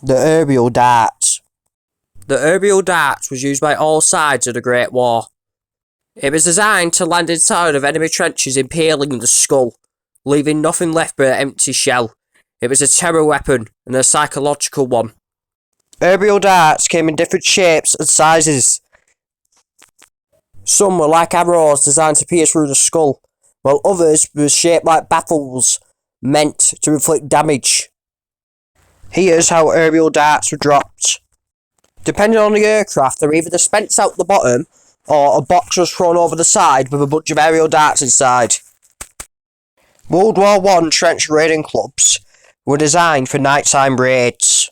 The aerial dart. The aerial dart was used by all sides of the Great War. It was designed to land inside of enemy trenches, impaling the skull, leaving nothing left but an empty shell. It was a terror weapon and a psychological one. Aerial darts came in different shapes and sizes. Some were like arrows designed to pierce through the skull, while others were shaped like baffles, meant to inflict damage. Here's how aerial darts were dropped. Depending on the aircraft, they're either dispensed out the bottom, or a box was thrown over the side with a bunch of aerial darts inside. World War I trench raiding clubs were designed for nighttime raids.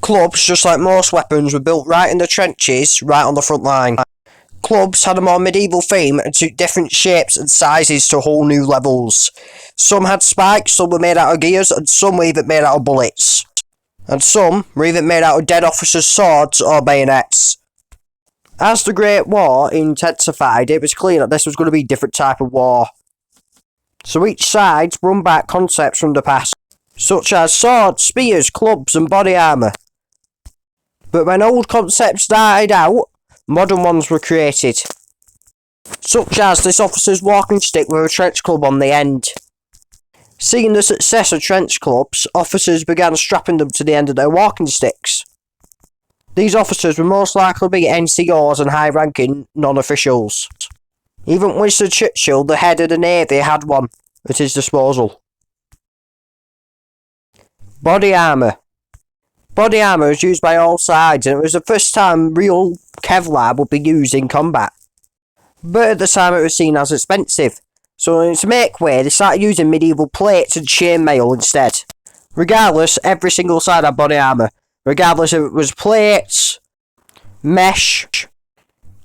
Clubs, just like most weapons, were built right in the trenches, right on the front line. Clubs had a more medieval theme and took different shapes and sizes to whole new levels. Some had spikes, some were made out of gears, and some were even made out of bullets. And some were even made out of dead officers' swords or bayonets. As the Great War intensified, it was clear that this was going to be a different type of war. So each side brought back concepts from the past, such as swords, spears, clubs and body armour. But when old concepts died out, modern ones were created, such as this officer's walking stick with a trench club on the end. Seeing the success of trench clubs, officers began strapping them to the end of their walking sticks. These officers were most likely to be NCOs and high-ranking non-officials. Even Winston Churchill, the head of the Navy, had one at his disposal. Body armour. Body armour was used by all sides, and it was the first time real Kevlar would be used in combat. But at the time it was seen as expensive, so to make way they started using medieval plates and chainmail instead. Regardless, every single side had body armour, regardless if it was plates, mesh,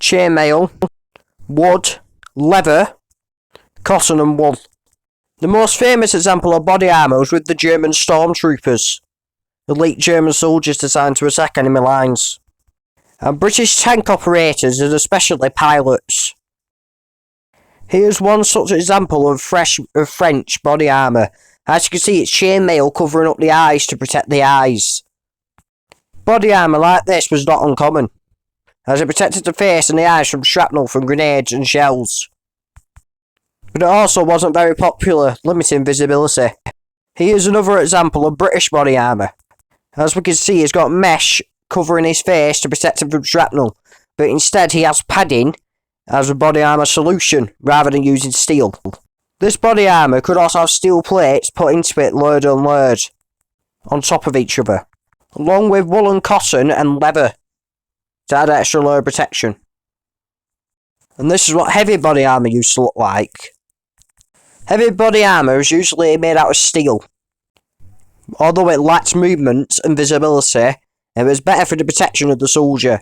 chainmail, wood, leather, cotton and wool. The most famous example of body armour was with the German stormtroopers, elite German soldiers designed to attack enemy lines, and British tank operators and especially pilots. Here's one such example of French body armour. As you can see, it's chainmail covering up the eyes to protect the eyes. Body armour like this was not uncommon, as it protected the face and the eyes from shrapnel from grenades and shells. But it also wasn't very popular, limiting visibility. Here's another example of British body armour. As we can see, he's got mesh covering his face to protect him from shrapnel, but instead he has padding as a body armour solution rather than using steel. This body armour could also have steel plates put into it layered and layered on top of each other, along with wool and cotton and leather to add extra layer of protection. And this is what heavy body armour used to look like. Heavy body armour is usually made out of steel. Although it lacked movement and visibility, it was better for the protection of the soldier,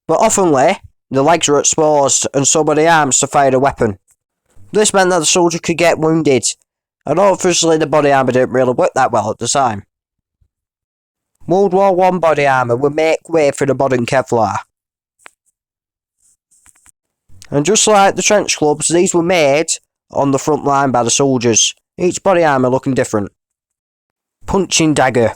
but oftenly the legs were exposed and so were the arms to fire a weapon. This meant that the soldier could get wounded, and obviously the body armour didn't really work that well at the time. World War I body armour would make way for the modern Kevlar. And just like the trench clubs, these were made on the front line by the soldiers, each body armour looking different. Punching dagger.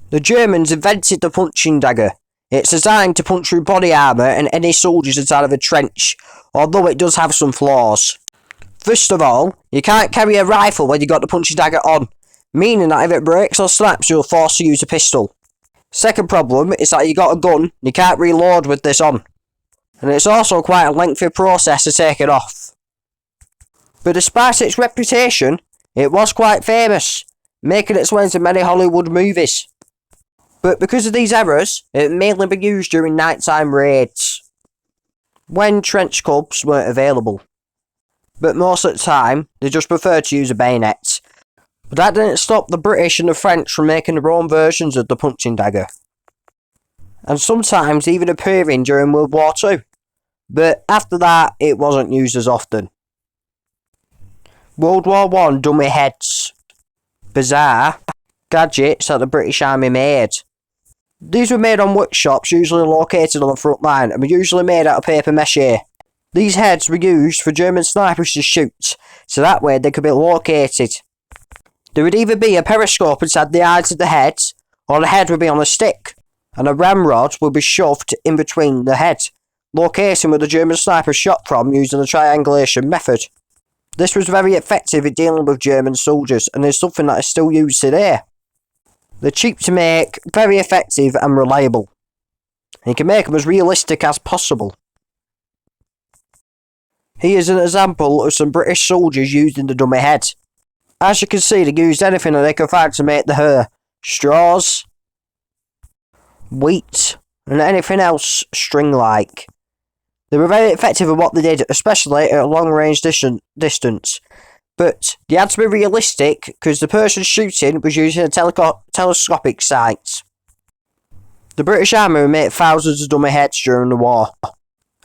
The Germans invented the punching dagger. It's designed to punch through body armour and any soldiers inside of a trench, although it does have some flaws. First of all, you can't carry a rifle when you got the punching dagger on, meaning that if it breaks or snaps you're forced to use a pistol. Second problem is that you got a gun, you can't reload with this on, and it's also quite a lengthy process to take it off. But despite its reputation, it was quite famous, making its way into many Hollywood movies. But because of these errors, it mainly been used during nighttime raids, when trench clubs weren't available. But most of the time, they just preferred to use a bayonet. But that didn't stop the British and the French from making their own versions of the punching dagger, and sometimes even appearing during World War II. But after that, it wasn't used as often. World War I dummy heads. Bizarre gadgets that the British Army made. These were made on workshops usually located on the front line and were usually made out of paper mache. These heads were used for German snipers to shoot, so that way they could be located. There would either be a periscope inside the eyes of the heads, or the head would be on a stick, and a ramrod would be shoved in between the head, locating where the German sniper shot from using the triangulation method. This was very effective at dealing with German soldiers, and is something that is still used today. They're cheap to make, very effective and reliable. And you can make them as realistic as possible. Here's an example of some British soldiers using the dummy head. As you can see, they used anything that they could find to make the hair. Straws, wheat, and anything else string-like. They were very effective at what they did, especially at a long-range distance. But they had to be realistic, because the person shooting was using a telescopic sight. The British Army made thousands of dummy heads during the war.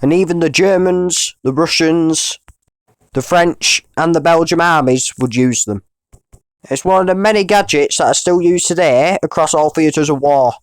And even the Germans, the Russians, the French, and the Belgian armies would use them. It's one of the many gadgets that are still used today across all theatres of war.